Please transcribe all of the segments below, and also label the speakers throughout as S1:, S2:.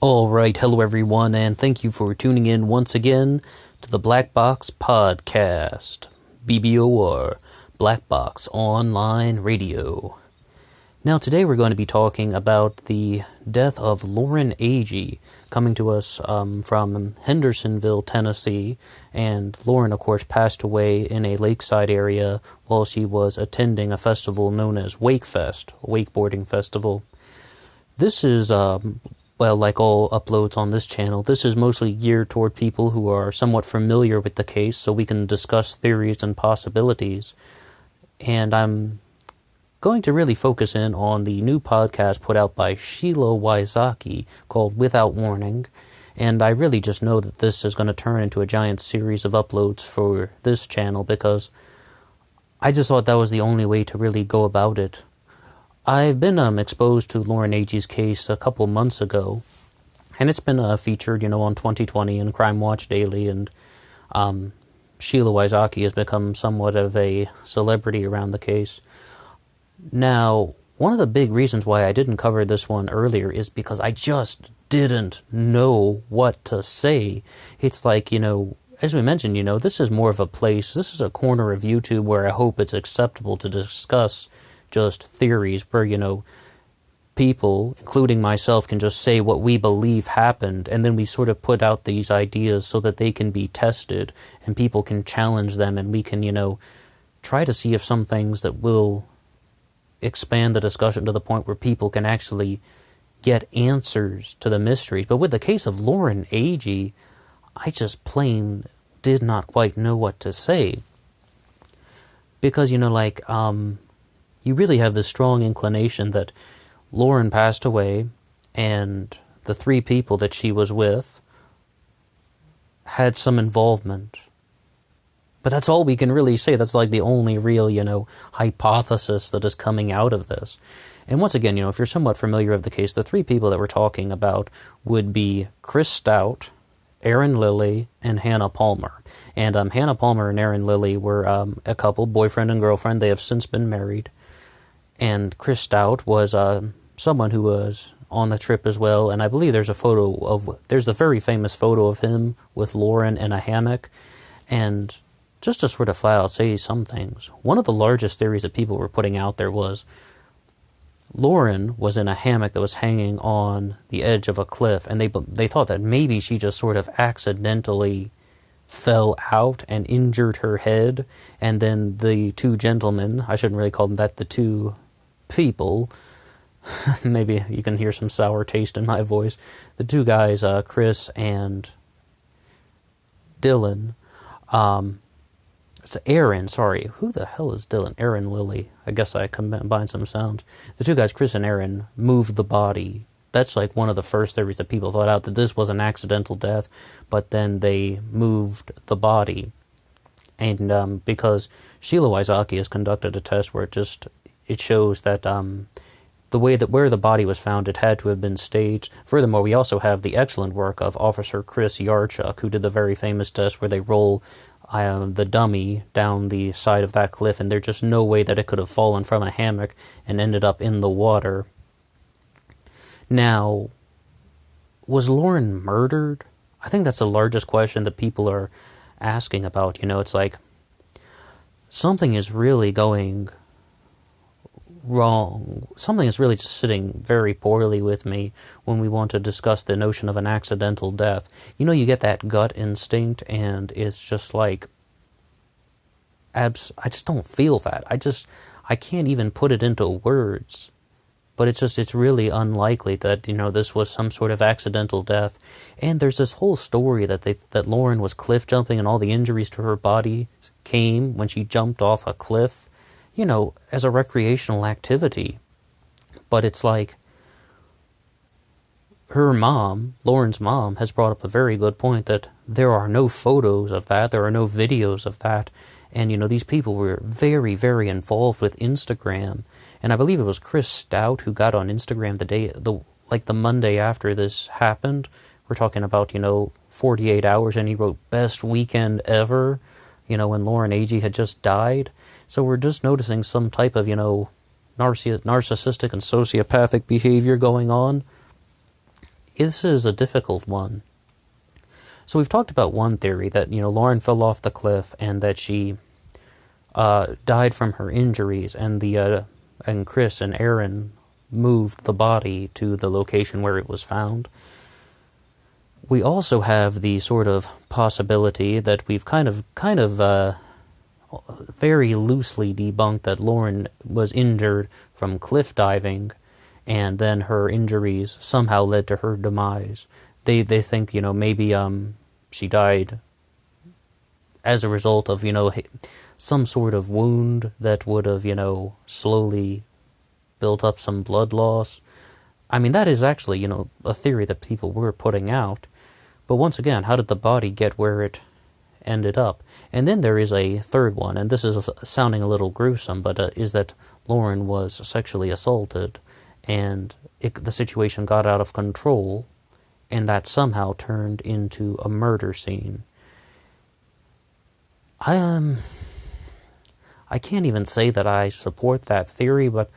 S1: Alright, hello everyone, and thank you for tuning in once again to the Black Box Podcast, BBOR, Black Box Online Radio. Now today we're going to be talking about the death of Lauren Agee, coming to us from Hendersonville, Tennessee, and Lauren, of course, passed away in a lakeside area while she was attending a festival known as Wakefest, a wakeboarding festival. This is well, like all uploads on this channel, this is mostly geared toward people who are somewhat familiar with the case, so we can discuss theories and possibilities. And I'm going to really focus in on the new podcast put out by Sheila Wysocki called Without Warning. And I really just know that this is going to turn into a giant series of uploads for this channel because I just thought that was the only way to really go about it. I've been exposed to Lauren Agee's case a couple months ago, and it's been featured, on 2020 and Crime Watch Daily, and Sheila Wysocki has become somewhat of a celebrity around the case. Now, one of the big reasons why I didn't cover this one earlier is because I just didn't know what to say. It's like, as we mentioned, this is more of a place, this is a corner of YouTube where I hope it's acceptable to discuss just theories where, people, including myself, can just say what we believe happened, and then we sort of put out these ideas so that they can be tested, and people can challenge them, and we can, try to see if some things that will expand the discussion to the point where people can actually get answers to the mysteries. But with the case of Lauren Agee, I just plain did not quite know what to say. Because, you really have this strong inclination that Lauren passed away and the three people that she was with had some involvement. But that's all we can really say. That's like the only real, hypothesis that is coming out of this. And once again, if you're somewhat familiar with the case, the three people that we're talking about would be Chris Stout, Aaron Lilly, and Hannah Palmer. And Hannah Palmer and Aaron Lilly were a couple, boyfriend and girlfriend. They have since been married. And Chris Stout was someone who was on the trip as well, and I believe there's the very famous photo of him with Lauren in a hammock. And just to sort of flat out say some things, one of the largest theories that people were putting out there was Lauren was in a hammock that was hanging on the edge of a cliff, and they thought that maybe she just sort of accidentally fell out and injured her head, and then the two gentlemen, I shouldn't really call them that, the two people, maybe you can hear some sour taste in my voice, the two guys, Chris and Dylan, it's Aaron, sorry, who the hell is Dylan? Aaron Lilly, I guess I combined some sounds. The two guys, Chris and Aaron, moved the body. That's like one of the first theories that people thought out, that this was an accidental death, but then they moved the body. And because Sheila Wysocki has conducted a test where it shows that the way that where the body was found, it had to have been staged. Furthermore, we also have the excellent work of Officer Chris Yarchuk, who did the very famous test where they roll the dummy down the side of that cliff, and there's just no way that it could have fallen from a hammock and ended up in the water. Now, was Lauren murdered? I think that's the largest question that people are asking about. It's like something is really going wrong. Something is really just sitting very poorly with me when we want to discuss the notion of an accidental death. You get that gut instinct, and it's just like, I just don't feel that. I can't even put it into words. But it's really unlikely that, this was some sort of accidental death. And there's this whole story that Lauren was cliff jumping, and all the injuries to her body came when she jumped off a cliff, as a recreational activity. But it's like, her mom, Lauren's mom, has brought up a very good point that there are no photos of that, there are no videos of that. And, these people were very, very involved with Instagram. And I believe it was Chris Stout who got on Instagram the Monday after this happened. We're talking about, 48 hours, and he wrote, "Best weekend ever," when Lauren Agee had just died. So we're just noticing some type of, narcissistic and sociopathic behavior going on. this is a difficult one. So we've talked about one theory, that, Lauren fell off the cliff and that she died from her injuries, and and Chris and Aaron moved the body to the location where it was found. We also have the sort of possibility that we've kind of very loosely debunked, that Lauren was injured from cliff diving, and then her injuries somehow led to her demise. They think, maybe she died as a result of, some sort of wound that would have, slowly built up some blood loss. I mean, that is actually, a theory that people were putting out. But once again, how did the body get where it ended up? And then there is a third one, and this is sounding a little gruesome, but is that Lauren was sexually assaulted, and the situation got out of control, and that somehow turned into a murder scene. I can't even say that I support that theory, but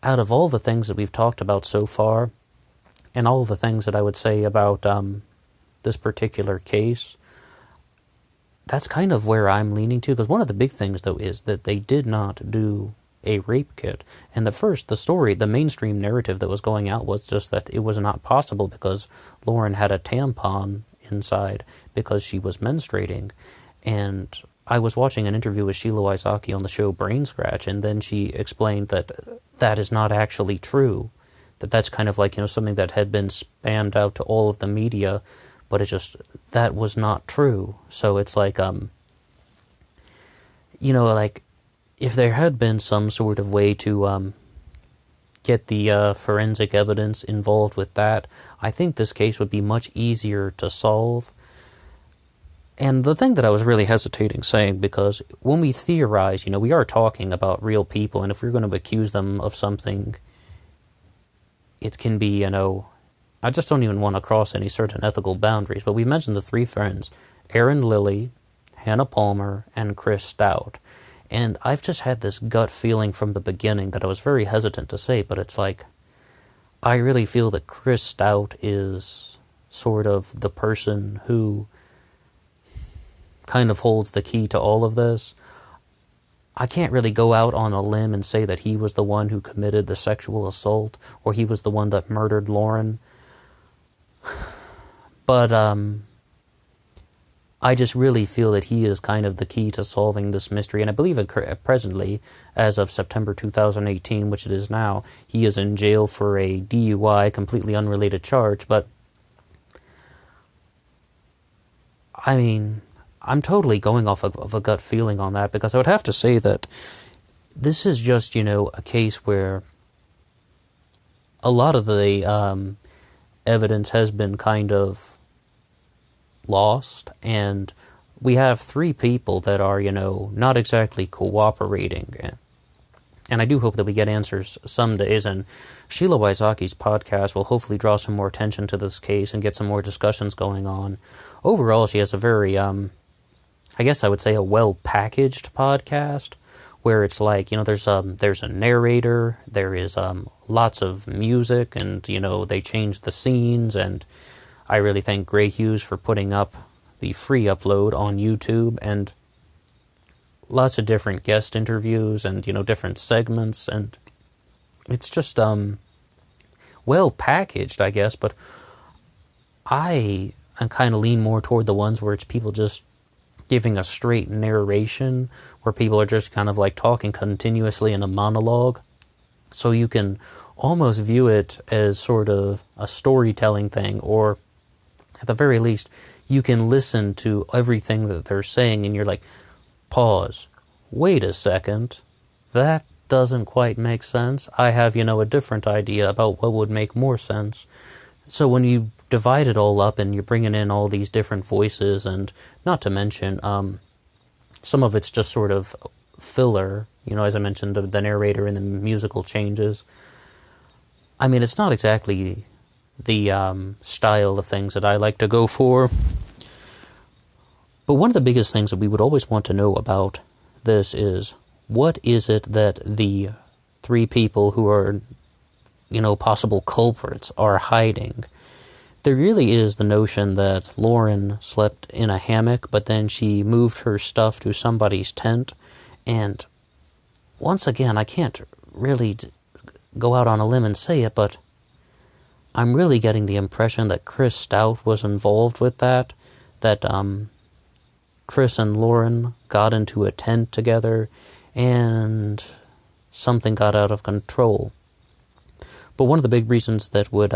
S1: out of all the things that we've talked about so far, and all the things that I would say about this particular case, that's kind of where I'm leaning to, because one of the big things, though, is that they did not do a rape kit. And the mainstream narrative that was going out was just that it was not possible because Lauren had a tampon inside because she was menstruating. And I was watching an interview with Sheila Wysocki on the show Brain Scratch, and then she explained that that is not actually true. That's kind of like, something that had been spammed out to all of the media, but that was not true. So it's like, if there had been some sort of way to get the forensic evidence involved with that, I think this case would be much easier to solve. And the thing that I was really hesitating saying, because when we theorize, we are talking about real people, and if we're going to accuse them of something, it can be, I just don't even want to cross any certain ethical boundaries. But we mentioned the three friends, Aaron Lilly, Hannah Palmer, and Chris Stout. And I've just had this gut feeling from the beginning that I was very hesitant to say, but it's like, I really feel that Chris Stout is sort of the person who kind of holds the key to all of this. I can't really go out on a limb and say that he was the one who committed the sexual assault, or he was the one that murdered Lauren. But I just really feel that he is kind of the key to solving this mystery. And I believe presently, as of September 2018, which it is now, he is in jail for a DUI, completely unrelated charge. But, I mean, I'm totally going off of a gut feeling on that, because I would have to say that this is just, a case where a lot of the evidence has been kind of lost, and we have three people that are, not exactly cooperating. And I do hope that we get answers some days, and Sheila Wysocki's podcast will hopefully draw some more attention to this case and get some more discussions going on. Overall, she has a very, I guess I would say a well-packaged podcast, where it's like, there's a narrator, there is lots of music, and, they change the scenes, and I really thank Gray Hughes for putting up the free upload on YouTube, and lots of different guest interviews and, different segments, and it's just well packaged, I guess, but I kind of lean more toward the ones where it's people just giving a straight narration, where people are just kind of like talking continuously in a monologue. So you can almost view it as sort of a storytelling thing, or at the very least, you can listen to everything that they're saying, and you're like, pause, wait a second, that doesn't quite make sense. I have, a different idea about what would make more sense. So when you divide it all up and you're bringing in all these different voices, and not to mention, some of it's just sort of filler, as I mentioned, the narrator and the musical changes. I mean, it's not exactly the style of things that I like to go for. But one of the biggest things that we would always want to know about this is, what is it that the three people who are, possible culprits are hiding? there really is the notion that Lauren slept in a hammock, but then she moved her stuff to somebody's tent. And once again, I can't really go out on a limb and say it, but I'm really getting the impression that Chris Stout was involved with that Chris and Lauren got into a tent together, and something got out of control. But one of the big reasons that would,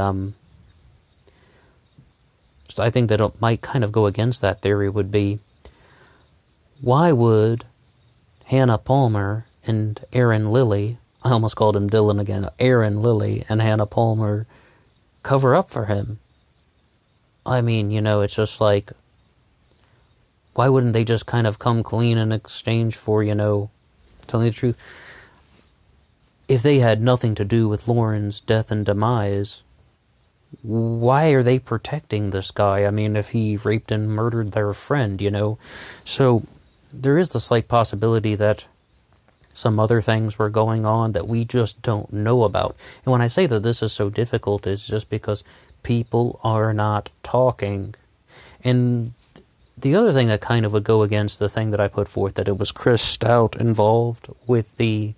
S1: I think that it might kind of go against that theory would be, why would Hannah Palmer and Aaron Lilly, I almost called him Dylan again, Aaron Lilly and Hannah Palmer cover up for him? I mean, it's just like, why wouldn't they just kind of come clean in exchange for, telling the truth? If they had nothing to do with Lauren's death and demise, why are they protecting this guy? I mean, if he raped and murdered their friend, So there is the slight possibility that some other things were going on that we just don't know about. And when I say that this is so difficult, it's just because people are not talking. And the other thing that kind of would go against the thing that I put forth, that it was Chris Stout involved with the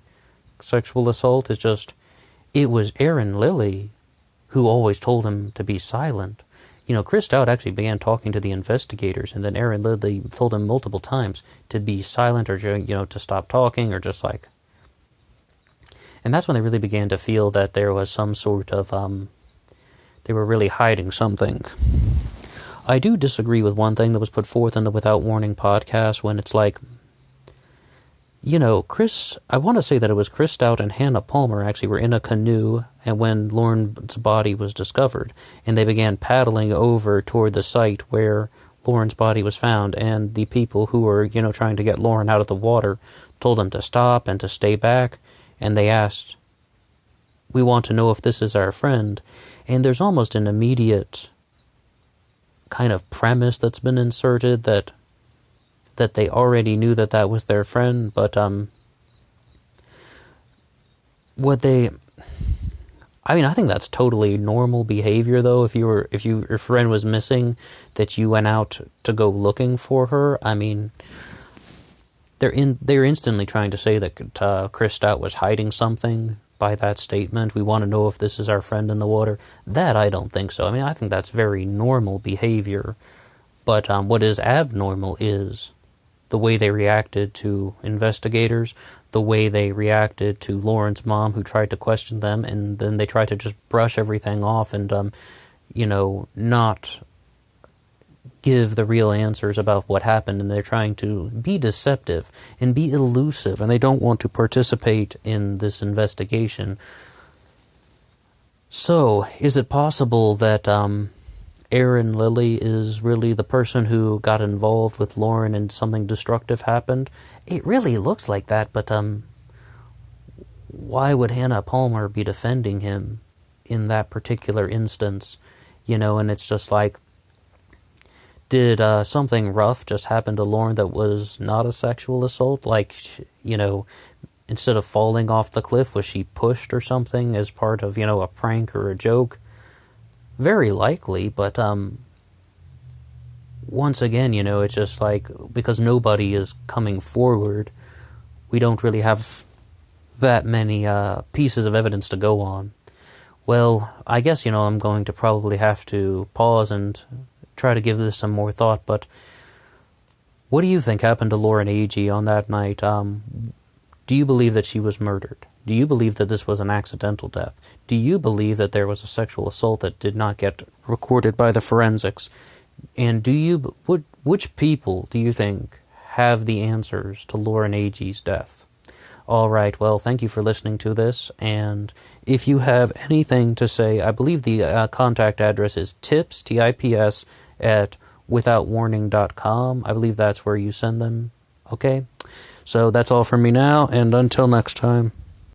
S1: sexual assault, is just, it was Aaron Lilly who always told him to be silent. Chris Stout actually began talking to the investigators, and then Aaron Lilly told him multiple times to be silent, or, to stop talking, or just like... And that's when they really began to feel that there was some sort of, they were really hiding something. I do disagree with one thing that was put forth in the Without Warning podcast, when it's like, I want to say that it was Chris Stout and Hannah Palmer actually were in a canoe, and when Lauren's body was discovered, and they began paddling over toward the site where Lauren's body was found, and the people who were, trying to get Lauren out of the water told them to stop and to stay back, and they asked, "We want to know if this is our friend." And there's almost an immediate kind of premise that's been inserted that they already knew that was their friend, but I think that's totally normal behavior, though. If your friend was missing, that you went out to go looking for her. I mean, they're instantly trying to say that Chris Stout was hiding something by that statement. "We want to know if this is our friend in the water." That I don't think so. I mean, I think that's very normal behavior. But what is abnormal is the way they reacted to investigators, the way they reacted to Lauren's mom, who tried to question them, and then they tried to just brush everything off and, not give the real answers about what happened, and they're trying to be deceptive and be elusive, and they don't want to participate in this investigation. So, is it possible that Aaron Lilly is really the person who got involved with Lauren and something destructive happened? It really looks like that, but why would Hannah Palmer be defending him in that particular instance? And it's just like, did something rough just happen to Lauren that was not a sexual assault? Like, instead of falling off the cliff, was she pushed or something as part of, a prank or a joke? Very likely, but once again, it's just like, because nobody is coming forward, we don't really have that many pieces of evidence to go on. Well, I guess, I'm going to probably have to pause and try to give this some more thought, but what do you think happened to Lauren Agee on that night? Do you believe that she was murdered? Do you believe that this was an accidental death? Do you believe that there was a sexual assault that did not get recorded by the forensics? And which people do you think have the answers to Lauren Agee's death? All right, well, thank you for listening to this, and if you have anything to say, I believe the contact address is tips, T-I-P-S, at withoutwarning.com. I believe that's where you send them, okay? So that's all from me now, and until next time.